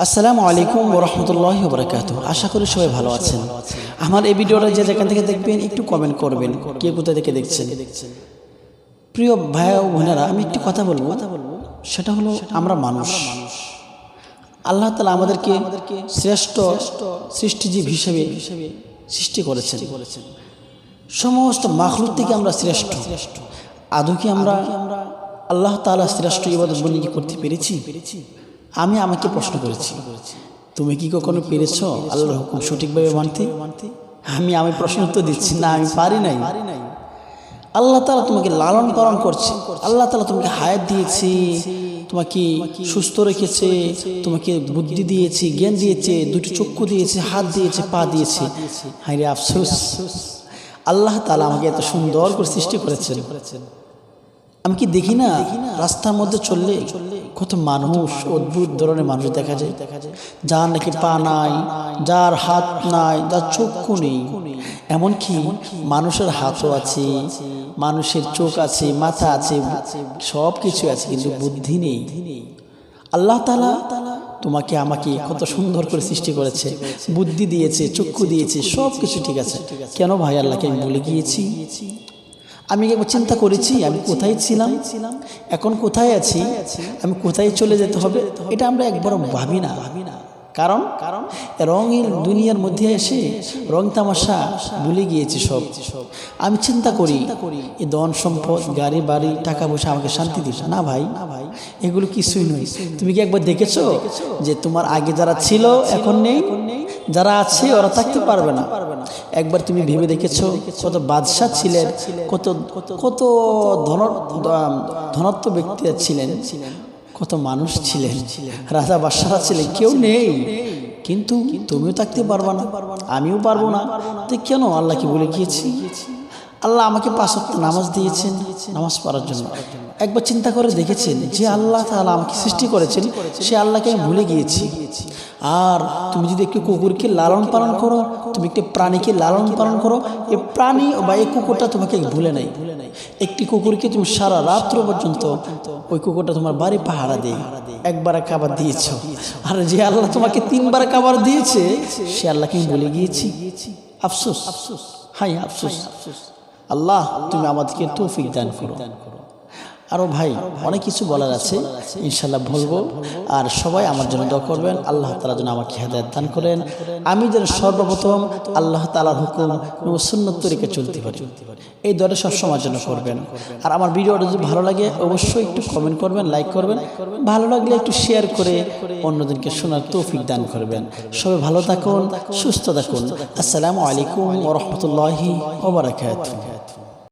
আসসালামু আলাইকুম ওয়া রাহমাতুল্লাহি ওয়া বারাকাতুহু। আশা করি সবাই ভালো আছেন। আমার এই ভিডিওটা যে যেখান থেকে দেখবেন একটু কমেন্ট করবেন, কে কোথা থেকে দেখছেন। প্রিয় ভাই ও বোনেরা, আমি একটি কথা বলবো, সেটা হলো আমরা মানুষ। আল্লাহ তাআলা আমাদেরকে শ্রেষ্ঠ সৃষ্টিজীব হিসেবে সৃষ্টি করেছেন। সমস্ত মাখলুক থেকে আমরা শ্রেষ্ঠ। আদৌ কি আমরা আল্লাহ তাআলা শ্রেষ্ঠ ইবাদত বন্দেগী করতে পেরেছি? আমি আমাকে প্রশ্ন করেছি, তুমি কি কখনো পেরেছ আল্লাহর হুকুম সঠিকভাবে মানতে? আমি প্রশ্ন উত্তর দিচ্ছি না, আমি পারি নাই। আল্লাহ তাআলা তোমাকে লালন পালন করছে, আল্লাহ তাআলা তোমাকে হায়াত দিয়েছে, তোমাকে সুস্থ রেখেছে, তোমাকে বুদ্ধি দিয়েছে, জ্ঞান দিয়েছে, দুটি চক্ষু দিয়েছে, হাত দিয়েছে, পা দিয়েছে। হায় রে আফসোস, আল্লাহ তাআলা আমাকে এত সুন্দর করে সৃষ্টি করেছেন। আমি কি দেখি না রাস্তার মধ্যে চললে কত মানুষ, অদ্ভুত ধরনের মানুষ দেখা যায়, যার নাকি পা নাই, যার হাত নাই, যার চক্ষু নেই। এমনকি মানুষের হাতও আছে, মানুষের চোখ আছে, মাথা আছে, সব কিছু আছে, কিন্তু বুদ্ধি নেই। আল্লাহ তাআলা তোমাকে আমাকে কত সুন্দর করে সৃষ্টি করেছে, বুদ্ধি দিয়েছে, চক্ষু দিয়েছে, সব কিছু ঠিক আছে। কেন ভাই আল্লাহকে আমি ভুলে গিয়েছি? আমি একবার চিন্তা করেছি আমি কোথায় ছিলাম, এখন কোথায় আছি, আমি কোথায় চলে যেতে হবে, এটা আমরা একবার ভাবি না। কারণ রঙিন দুনিয়ার মধ্যে এসে রং তামাশা ভুলে গিয়েছি সব। আমি চিন্তা করি এই ধন সম্পদ, গাড়ি বাড়ি, টাকা পয়সা আমাকে শান্তি দিবে না ভাই, এগুলো কিছুই নয়। তুমি কি একবার দেখেছো যে তোমার আগে যারা ছিল এখন নেই, যারা আছে ওরা থাকতে পারবে না? একবার তুমি ভেবে দেখেছো কত বাদশাহ ছিলেন, কত কত ধনাত্ম ব্যক্তিরা ছিলেন, কত মানুষ ছিলেন, রাজা বাদশাহরা ছিলেন, কেউ নেই। কিন্তু তুমিও থাকতে পারবা না, আমিও পারবো না। তো কেন আল্লাহকে ভুলে গিয়েছি? আল্লাহ আমাকে 5 ওয়াক্ত নামাজ দিয়েছেন নামাজ পড়ার জন্য। একবার চিন্তা করে দেখেছেন যে আল্লাহ তাআলা আমাকে সৃষ্টি করেছেন, সে আল্লাহকে আমি ভুলে গিয়েছি। আর তুমি যদি একটি কুকুরকে লালন পালন করো, তুমি একটি প্রাণীকে লালন পালন করো, এই প্রাণী বা এই কুকুরটা তোমাকে ভুলে নাই। একটি কুকুরকে তুমি সারা রাত্র পর্যন্ত ওই কুকুরটা তোমার বাড়ি পাহারা দেয়, একবার খাবার দিয়েছ। আর যে আল্লাহ তোমাকে 3 বার খাবার দিয়েছে, সে আল্লাহকে আমি ভুলে গিয়েছি। আফসোস, হাই আফসোস। আল্লাহ তুমি আমাদেরকে তৌফিক দান করো। আরও ভাই অনেক কিছু বলার আছে, ইনশাল্লাহ বলবো। আর সবাই আমার জন্য দোয়া করবেন, আল্লাহ তাআলা যেন আমাকে হেদায়েত দান করেন, আমি যেন সর্বপ্রথম আল্লাহ তাআলার হুকুম ও সুন্নাত তরিকায় চলতে পারি। এই দোয়াটা সবসময়ের জন্য করবেন। আর আমার ভিডিওটা যদি ভালো লাগে অবশ্যই একটু কমেন্ট করবেন, লাইক করবেন, ভালো লাগলে একটু শেয়ার করে অন্যদেরকে শোনার তৌফিক দান করবেন। সবাই ভালো থাকুন, সুস্থ থাকুন। আসসালামু আলাইকুম ওয়া রাহমাতুল্লাহি ওয়া বারাকাতুহু।